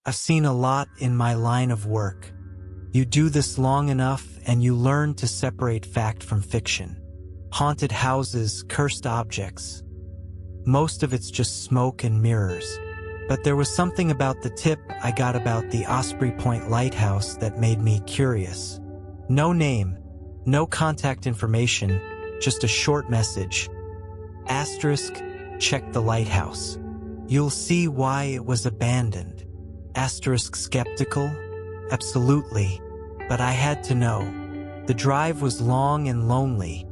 I've seen a lot in my line of work. You do this long enough and you learn to separate fact from fiction. Haunted houses, cursed objects. Most of it's just smoke and mirrors. But there was something about the tip I got about the Osprey Point Lighthouse that made me curious. No name, no contact information, just a short message. Asterisk, check the lighthouse. You'll see why it was abandoned. Asterisk skeptical? Absolutely. But I had to know. The drive was long and lonely,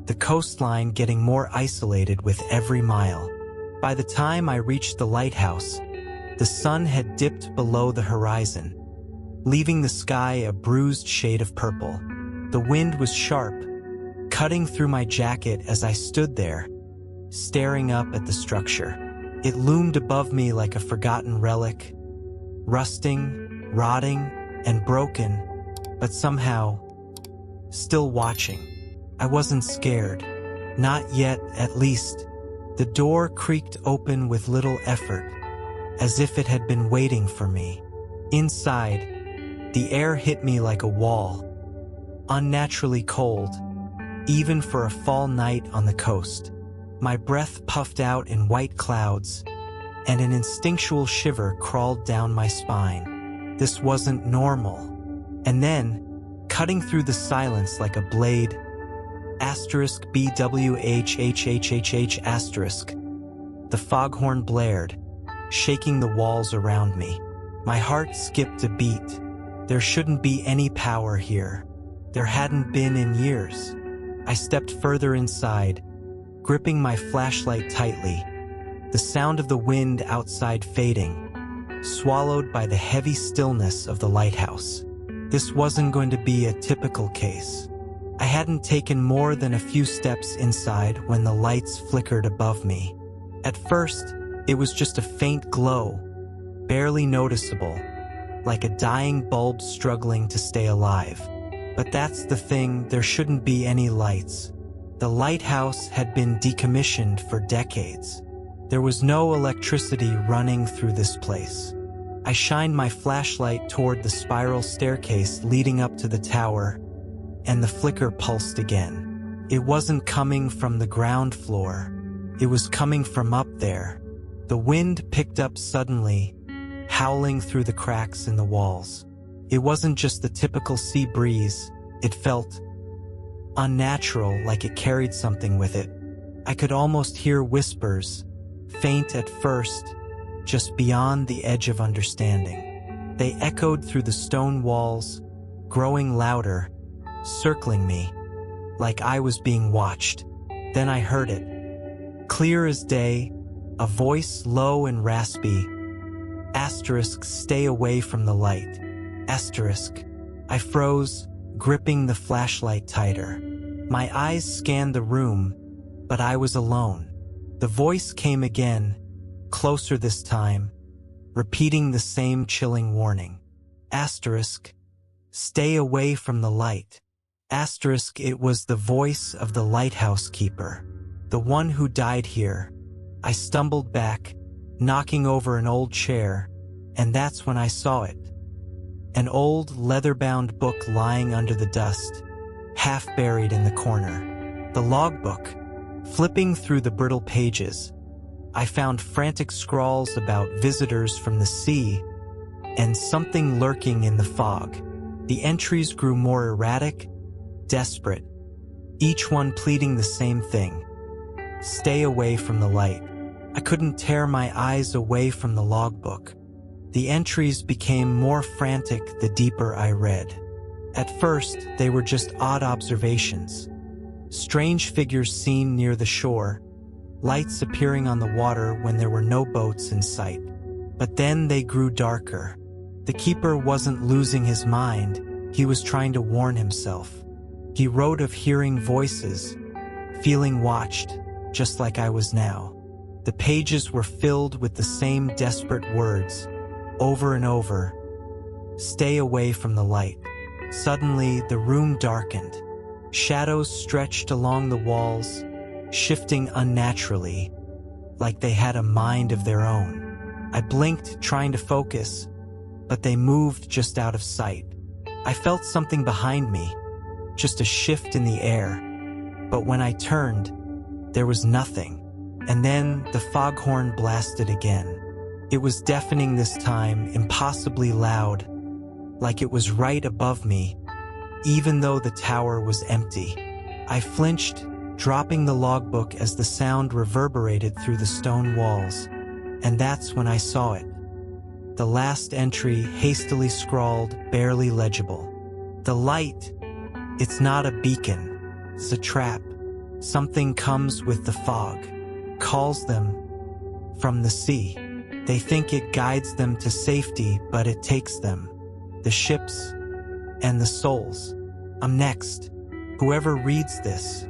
the coastline getting more isolated with every mile. By the time I reached the lighthouse, the sun had dipped below the horizon, leaving the sky a bruised shade of purple. The wind was sharp, cutting through my jacket as I stood there, staring up at the structure. It loomed above me like a forgotten relic, rusting, rotting, and broken, but somehow still watching. I wasn't scared. Not yet, at least. The door creaked open with little effort, as if it had been waiting for me. Inside, the air hit me like a wall, unnaturally cold, even for a fall night on the coast. My breath puffed out in white clouds, and an instinctual shiver crawled down my spine. This wasn't normal. And then, cutting through the silence like a blade, asterisk BWHHHHH asterisk, the foghorn blared, shaking the walls around me. My heart skipped a beat. There shouldn't be any power here. There hadn't been in years. I stepped further inside, gripping my flashlight tightly, the sound of the wind outside fading, swallowed by the heavy stillness of the lighthouse. This wasn't going to be a typical case. I hadn't taken more than a few steps inside when the lights flickered above me. At first, it was just a faint glow, barely noticeable, like a dying bulb struggling to stay alive. But that's the thing, there shouldn't be any lights. The lighthouse had been decommissioned for decades. There was no electricity running through this place. I shined my flashlight toward the spiral staircase leading up to the tower, and the flicker pulsed again. It wasn't coming from the ground floor. It was coming from up there. The wind picked up suddenly, howling through the cracks in the walls. It wasn't just the typical sea breeze. It felt unnatural, like it carried something with it. I could almost hear whispers, faint at first, just beyond the edge of understanding. They echoed through the stone walls, growing louder, circling me, like I was being watched. Then I heard it, clear as day, a voice low and raspy. Asterisk, stay away from the light. Asterisk. I froze, gripping the flashlight tighter. My eyes scanned the room, but I was alone. The voice came again, closer this time, repeating the same chilling warning. Asterisk, stay away from the light. Asterisk, it was the voice of the lighthouse keeper, the one who died here. I stumbled back, knocking over an old chair, and that's when I saw it. An old leather-bound book lying under the dust, half buried in the corner. The logbook. Flipping through the brittle pages, I found frantic scrawls about visitors from the sea and something lurking in the fog. The entries grew more erratic, desperate, each one pleading the same thing. Stay away from the light. I couldn't tear my eyes away from the logbook. The entries became more frantic the deeper I read. At first, they were just odd observations. Strange figures seen near the shore, lights appearing on the water when there were no boats in sight. But then they grew darker. The keeper wasn't losing his mind, he was trying to warn himself. He wrote of hearing voices, feeling watched, just like I was now. The pages were filled with the same desperate words, over and over. Stay away from the light. Suddenly, the room darkened. Shadows stretched along the walls, shifting unnaturally, like they had a mind of their own. I blinked, trying to focus, but they moved just out of sight. I felt something behind me, just a shift in the air. But when I turned, there was nothing. And then the foghorn blasted again. It was deafening this time, impossibly loud, like it was right above me, even though the tower was empty. I flinched, dropping the logbook as the sound reverberated through the stone walls. And that's when I saw it. The last entry, hastily scrawled, barely legible. The light, it's not a beacon, it's a trap. Something comes with the fog, calls them from the sea. They think it guides them to safety, but it takes them, the ships and the souls. I'm next. Whoever reads this,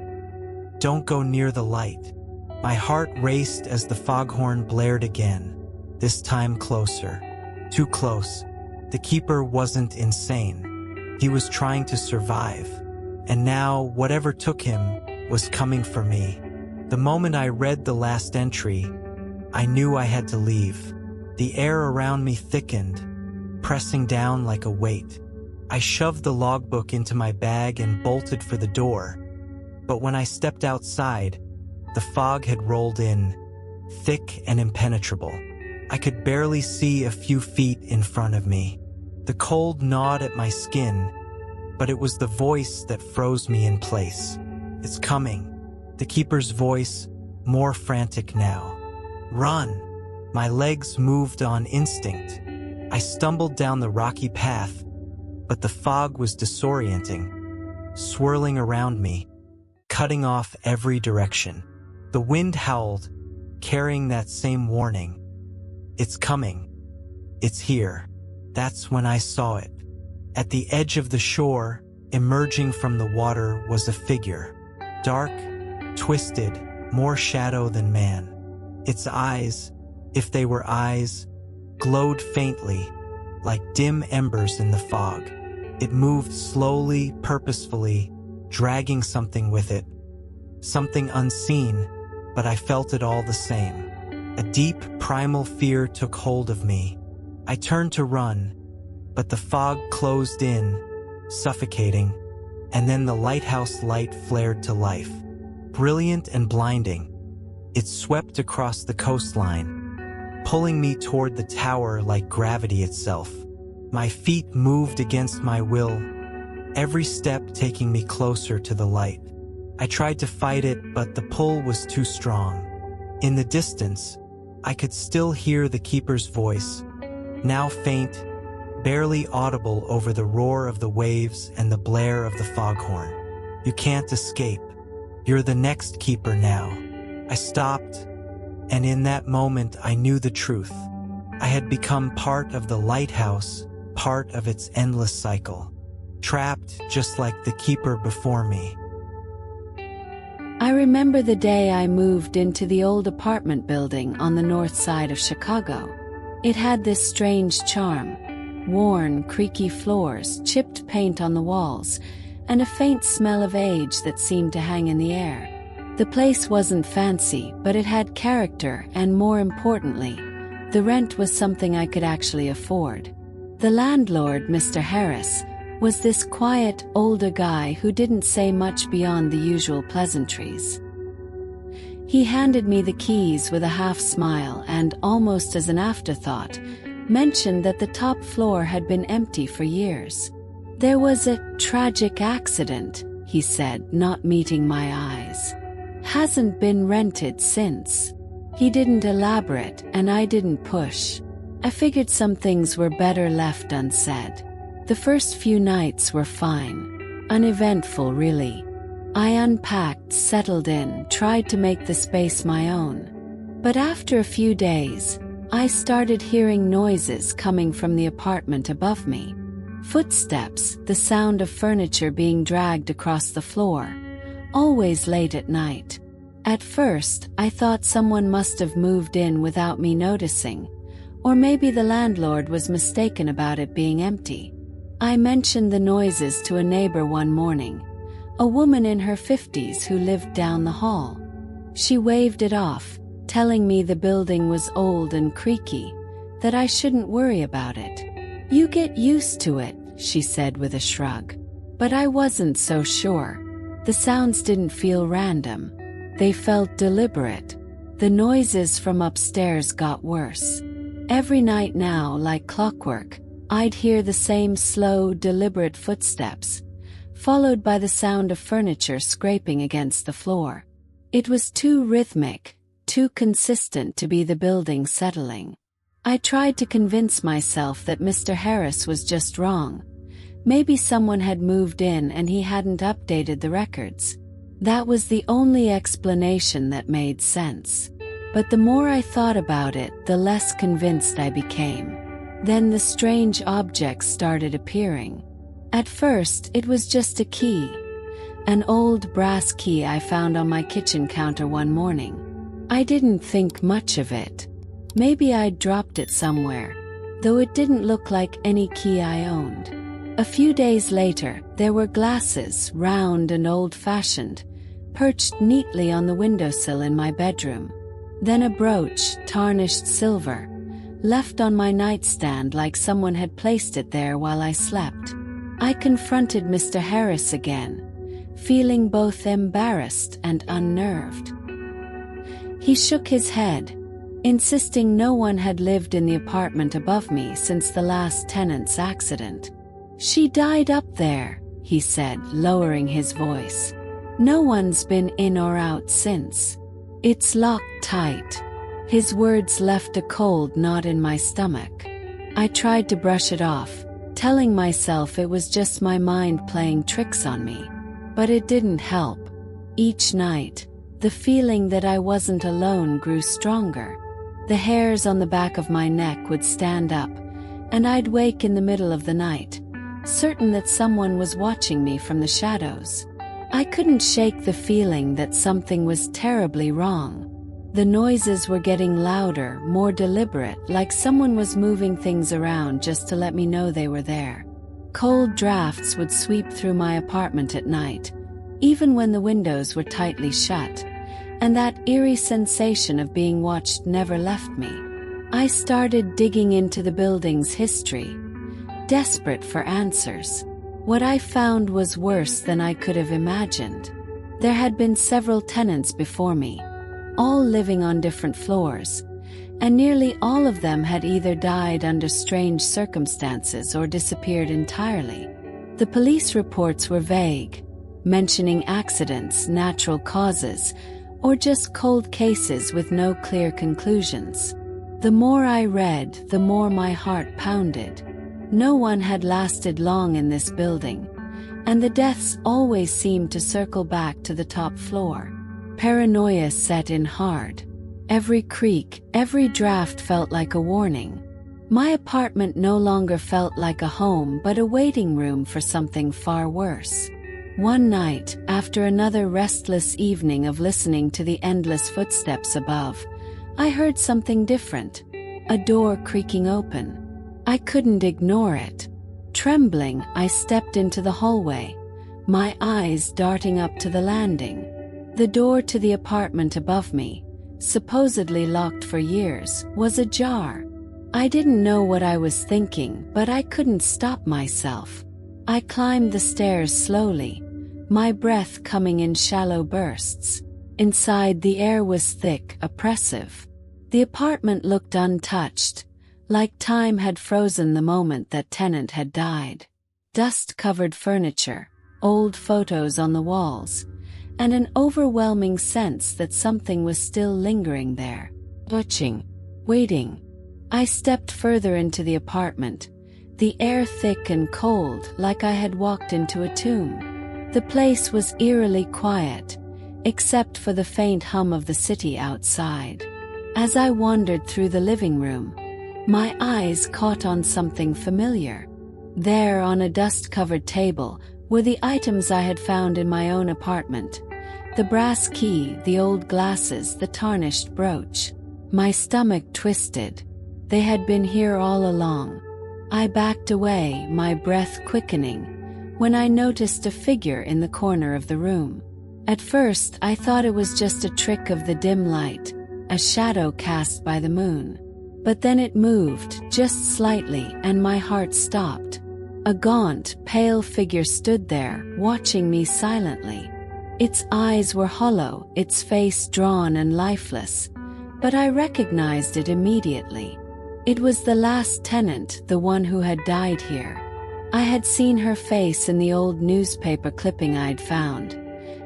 don't go near the light. My heart raced as the foghorn blared again, this time closer. Too close. The keeper wasn't insane. He was trying to survive. And now, whatever took him was coming for me. The moment I read the last entry, I knew I had to leave. The air around me thickened, pressing down like a weight. I shoved the logbook into my bag and bolted for the door. But when I stepped outside, the fog had rolled in, thick and impenetrable. I could barely see a few feet in front of me. The cold gnawed at my skin, but it was the voice that froze me in place. It's coming. The keeper's voice, more frantic now. Run! My legs moved on instinct. I stumbled down the rocky path, but the fog was disorienting, swirling around me, cutting off every direction. The wind howled, carrying that same warning. It's coming. It's here. That's when I saw it. At the edge of the shore, emerging from the water, was a figure. Dark, twisted, more shadow than man. Its eyes, if they were eyes, glowed faintly, like dim embers in the fog. It moved slowly, purposefully, dragging something with it. Something unseen, but I felt it all the same. A deep, primal fear took hold of me. I turned to run, but the fog closed in, suffocating, and then the lighthouse light flared to life. Brilliant and blinding, it swept across the coastline, pulling me toward the tower like gravity itself. My feet moved against my will, every step taking me closer to the light. I tried to fight it, but the pull was too strong. In the distance, I could still hear the keeper's voice, now faint, barely audible over the roar of the waves and the blare of the foghorn. You can't escape. You're the next keeper now. I stopped, and in that moment I knew the truth. I had become part of the lighthouse, part of its endless cycle, trapped just like the keeper before me. I remember the day I moved into the old apartment building on the north side of Chicago. It had this strange charm: worn, creaky floors, chipped paint on the walls, and a faint smell of age that seemed to hang in the air. The place wasn't fancy, but it had character, and more importantly, the rent was something I could actually afford. The landlord, Mr. Harris, was this quiet, older guy who didn't say much beyond the usual pleasantries. He handed me the keys with a half smile and, almost as an afterthought, mentioned that the top floor had been empty for years. There was a tragic accident, he said, not meeting my eyes. Hasn't been rented since. He didn't elaborate, and I didn't push. I figured some things were better left unsaid. The first few nights were fine. Uneventful, really. I unpacked, settled in, tried to make the space my own. But after a few days, I started hearing noises coming from the apartment above me. Footsteps, the sound of furniture being dragged across the floor, always late at night. At first, I thought someone must have moved in without me noticing, or maybe the landlord was mistaken about it being empty. I mentioned the noises to a neighbor one morning, a woman in her 50s who lived down the hall. She waved it off, telling me the building was old and creaky, that I shouldn't worry about it. "You get used to it," she said with a shrug. But I wasn't so sure. The sounds didn't feel random. They felt deliberate. The noises from upstairs got worse. Every night now, like clockwork, I'd hear the same slow, deliberate footsteps, followed by the sound of furniture scraping against the floor. It was too rhythmic, too consistent to be the building settling. I tried to convince myself that Mr. Harris was just wrong. Maybe someone had moved in and he hadn't updated the records. That was the only explanation that made sense. But the more I thought about it, the less convinced I became. Then the strange objects started appearing. At first, it was just a key. An old brass key I found on my kitchen counter one morning. I didn't think much of it. Maybe I'd dropped it somewhere, though it didn't look like any key I owned. A few days later, there were glasses, round and old-fashioned, perched neatly on the windowsill in my bedroom. Then a brooch, tarnished silver, left on my nightstand like someone had placed it there while I slept. I confronted Mr. Harris again, feeling both embarrassed and unnerved. He shook his head, insisting no one had lived in the apartment above me since the last tenant's accident. "She died up there," he said, lowering his voice. "No one's been in or out since. It's locked tight." His words left a cold knot in my stomach. I tried to brush it off, telling myself it was just my mind playing tricks on me. But it didn't help. Each night, the feeling that I wasn't alone grew stronger. The hairs on the back of my neck would stand up, and I'd wake in the middle of the night, certain that someone was watching me from the shadows. I couldn't shake the feeling that something was terribly wrong. The noises were getting louder, more deliberate, like someone was moving things around just to let me know they were there. Cold drafts would sweep through my apartment at night, even when the windows were tightly shut, and that eerie sensation of being watched never left me. I started digging into the building's history, desperate for answers. What I found was worse than I could have imagined. There had been several tenants before me, all living on different floors, and nearly all of them had either died under strange circumstances or disappeared entirely. The police reports were vague, mentioning accidents, natural causes, or just cold cases with no clear conclusions. The more I read, the more my heart pounded. No one had lasted long in this building, and the deaths always seemed to circle back to the top floor. Paranoia set in hard. Every creak, every draft felt like a warning. My apartment no longer felt like a home but a waiting room for something far worse. One night, after another restless evening of listening to the endless footsteps above, I heard something different. A door creaking open. I couldn't ignore it. Trembling, I stepped into the hallway, my eyes darting up to the landing. The door to the apartment above me, supposedly locked for years, was ajar. I didn't know what I was thinking, but I couldn't stop myself. I climbed the stairs slowly, my breath coming in shallow bursts. Inside, the air was thick, oppressive. The apartment looked untouched, like time had frozen the moment that tenant had died. Dust-covered furniture, old photos on the walls, and an overwhelming sense that something was still lingering there. Watching, waiting. I stepped further into the apartment, the air thick and cold, like I had walked into a tomb. The place was eerily quiet, except for the faint hum of the city outside. As I wandered through the living room, my eyes caught on something familiar. There, on a dust-covered table, were the items I had found in my own apartment. The brass key, the old glasses, the tarnished brooch. My stomach twisted. They had been here all along. I backed away, my breath quickening, when I noticed a figure in the corner of the room. At first, I thought it was just a trick of the dim light, a shadow cast by the moon. But then it moved, just slightly, and my heart stopped. A gaunt, pale figure stood there, watching me silently. Its eyes were hollow, its face drawn and lifeless, but I recognized it immediately. It was the last tenant, the one who had died here. I had seen her face in the old newspaper clipping I'd found,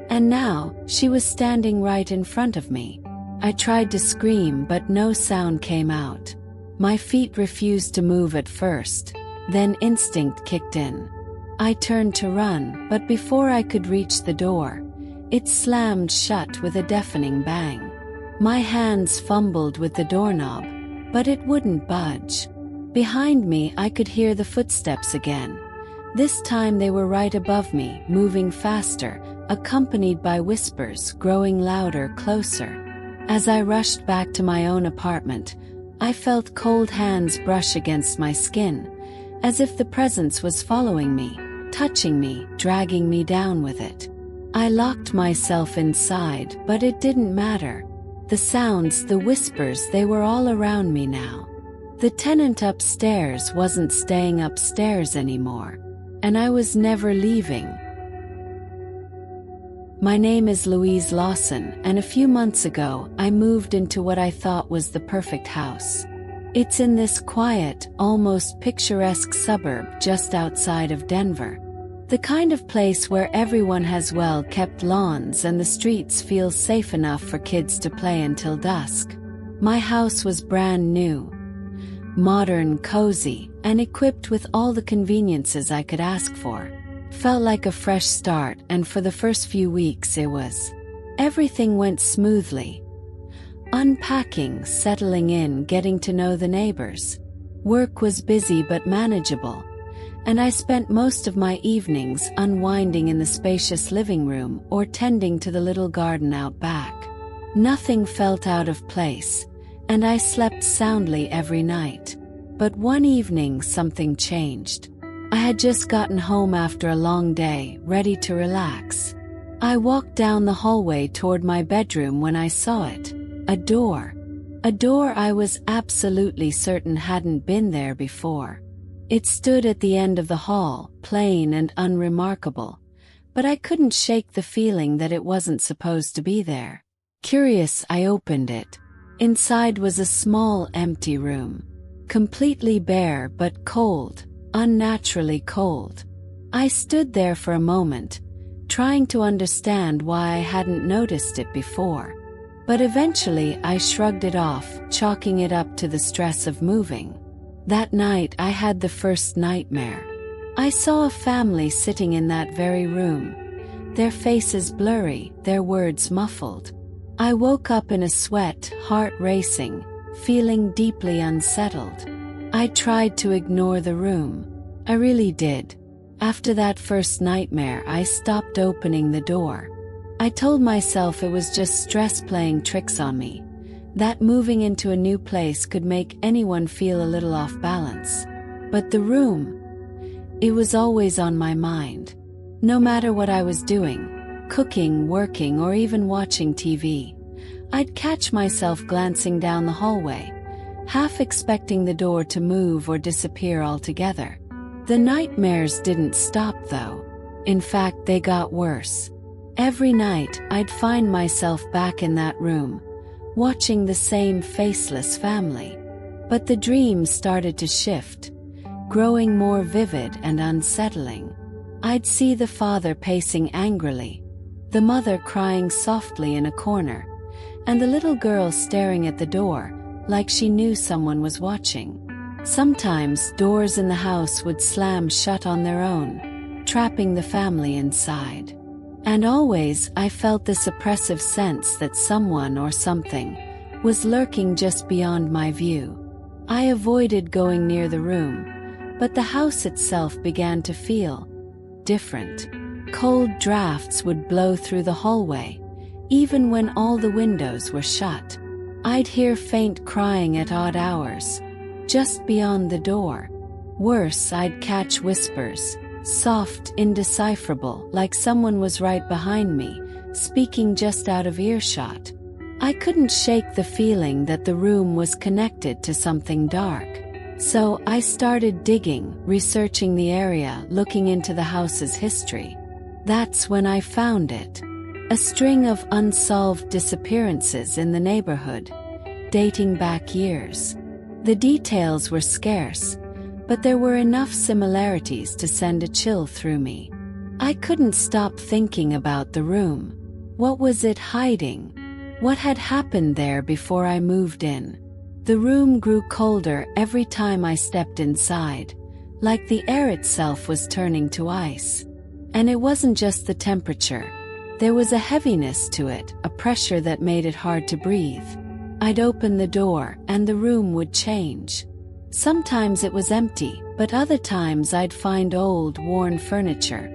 and now she was standing right in front of me. I tried to scream, but no sound came out. My feet refused to move at first, then instinct kicked in. I turned to run, but before I could reach the door, it slammed shut with a deafening bang. My hands fumbled with the doorknob, but it wouldn't budge. Behind me, I could hear the footsteps again. This time they were right above me, moving faster, accompanied by whispers growing louder, closer. As I rushed back to my own apartment, I felt cold hands brush against my skin, as if the presence was following me, touching me, dragging me down with it. I locked myself inside, but it didn't matter. The sounds, the whispers, they were all around me now. The tenant upstairs wasn't staying upstairs anymore, and I was never leaving. My name is Louise Lawson, and a few months ago, I moved into what I thought was the perfect house. It's in this quiet, almost picturesque suburb just outside of Denver. The kind of place where everyone has well-kept lawns and the streets feel safe enough for kids to play until dusk. My house was brand new, modern, cozy, and equipped with all the conveniences I could ask for. Felt like a fresh start, and for the first few weeks it was. Everything went smoothly. Unpacking, settling in, getting to know the neighbors. Work was busy but manageable, and I spent most of my evenings unwinding in the spacious living room or tending to the little garden out back. Nothing felt out of place, and I slept soundly every night. But one evening something changed. I had just gotten home after a long day, ready to relax. I walked down the hallway toward my bedroom when I saw it. A door. A door I was absolutely certain hadn't been there before. It stood at the end of the hall, plain and unremarkable, but I couldn't shake the feeling that it wasn't supposed to be there. Curious, I opened it. Inside was a small, empty room. Completely bare but cold. Unnaturally cold. I stood there for a moment, trying to understand why I hadn't noticed it before. But eventually I shrugged it off, chalking it up to the stress of moving. That night I had the first nightmare. I saw a family sitting in that very room, their faces blurry, their words muffled. I woke up in a sweat, heart racing, feeling deeply unsettled. I tried to ignore the room. I really did. After that first nightmare, I stopped opening the door. I told myself it was just stress playing tricks on me, that moving into a new place could make anyone feel a little off balance. But the room, it was always on my mind. No matter what I was doing, cooking, working, or even watching TV, I'd catch myself glancing down the hallway, half expecting the door to move or disappear altogether. The nightmares didn't stop though. In fact, they got worse. Every night, I'd find myself back in that room, watching the same faceless family. But the dreams started to shift, growing more vivid and unsettling. I'd see the father pacing angrily, the mother crying softly in a corner, and the little girl staring at the door, like she knew someone was watching. Sometimes doors in the house would slam shut on their own, trapping the family inside. And always I felt this oppressive sense that someone or something was lurking just beyond my view. I avoided going near the room, but the house itself began to feel different. Cold drafts would blow through the hallway, even when all the windows were shut. I'd hear faint crying at odd hours, just beyond the door. Worse, I'd catch whispers, soft, indecipherable, like someone was right behind me, speaking just out of earshot. I couldn't shake the feeling that the room was connected to something dark. So I started digging, researching the area, looking into the house's history. That's when I found it. A string of unsolved disappearances in the neighborhood, dating back years. The details were scarce, but there were enough similarities to send a chill through me. I couldn't stop thinking about the room. What was it hiding? What had happened there before I moved in? The room grew colder every time I stepped inside, like the air itself was turning to ice. And it wasn't just the temperature. There was a heaviness to it, a pressure that made it hard to breathe. I'd open the door, and the room would change. Sometimes it was empty, but other times I'd find old, worn furniture.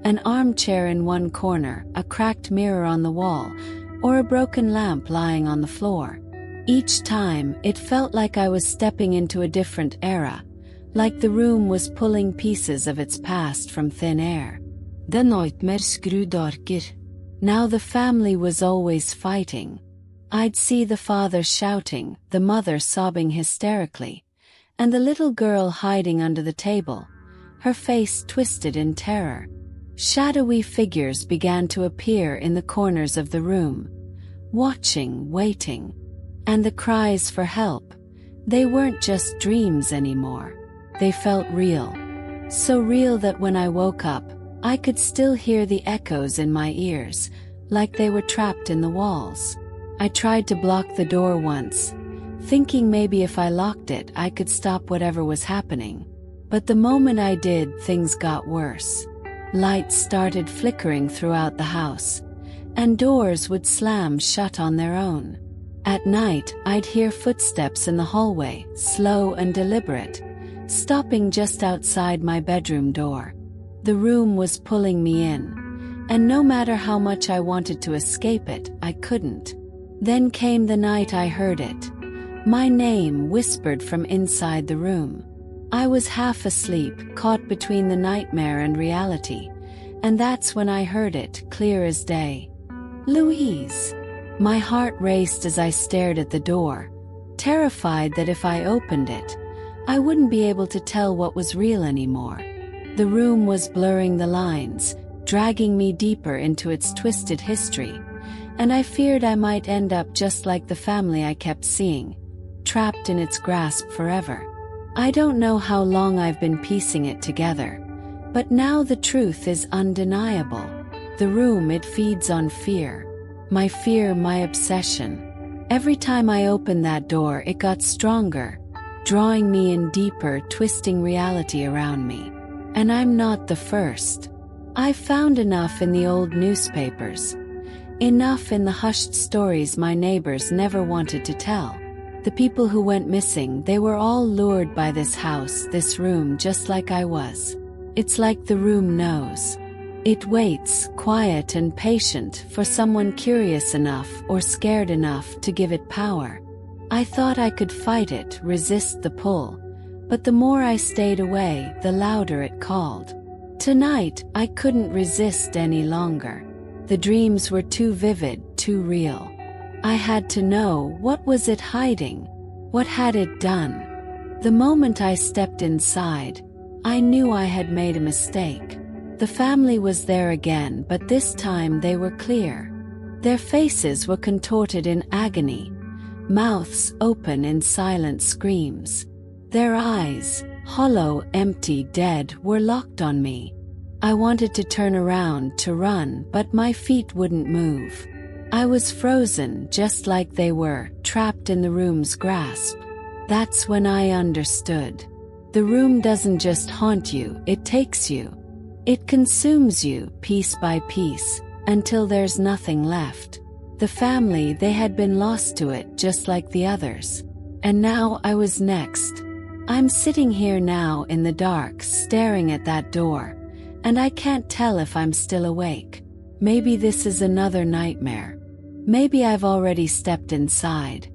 An armchair in one corner, a cracked mirror on the wall, or a broken lamp lying on the floor. Each time, it felt like I was stepping into a different era, like the room was pulling pieces of its past from thin air. The nightmares grew darker. Now the family was always fighting. I'd see the father shouting, the mother sobbing hysterically, and the little girl hiding under the table, her face twisted in terror. Shadowy figures began to appear in the corners of the room, watching, waiting. And the cries for help, they weren't just dreams anymore. They felt real. So real that when I woke up, I could still hear the echoes in my ears, like they were trapped in the walls. I tried to block the door once, thinking maybe if I locked it I could stop whatever was happening. But the moment I did, things got worse. Lights started flickering throughout the house, and doors would slam shut on their own. At night, I'd hear footsteps in the hallway, slow and deliberate, stopping just outside my bedroom door. The room was pulling me in, and no matter how much I wanted to escape it, I couldn't. Then came the night I heard it. My name whispered from inside the room. I was half asleep, caught between the nightmare and reality, and that's when I heard it, clear as day. Louise. My heart raced as I stared at the door, terrified that if I opened it, I wouldn't be able to tell what was real anymore. The room was blurring the lines, dragging me deeper into its twisted history, and I feared I might end up just like the family I kept seeing, trapped in its grasp forever. I don't know how long I've been piecing it together, but now the truth is undeniable. The room, it feeds on fear. My fear, my obsession. Every time I opened that door, it got stronger, drawing me in deeper, twisting reality around me. And I'm not the first. I've found enough in the old newspapers. Enough in the hushed stories my neighbors never wanted to tell. The people who went missing, they were all lured by this house, this room, just like I was. It's like the room knows. It waits, quiet and patient, for someone curious enough or scared enough to give it power. I thought I could fight it, resist the pull, but the more I stayed away, the louder it called. Tonight, I couldn't resist any longer. The dreams were too vivid, too real. I had to know, what was it hiding? What had it done? The moment I stepped inside, I knew I had made a mistake. The family was there again, but this time they were clear. Their faces were contorted in agony, mouths open in silent screams. Their eyes, hollow, empty, dead, were locked on me. I wanted to turn around, to run, but my feet wouldn't move. I was frozen, just like they were, trapped in the room's grasp. That's when I understood. The room doesn't just haunt you, it takes you. It consumes you, piece by piece, until there's nothing left. The family, they had been lost to it just like the others. And now I was next. I'm sitting here now in the dark, staring at that door, and I can't tell if I'm still awake. Maybe this is another nightmare. Maybe I've already stepped inside,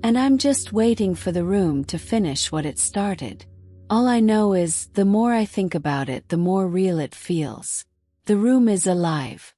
and I'm just waiting for the room to finish what it started. All I know is, the more I think about it, the more real it feels. The room is alive.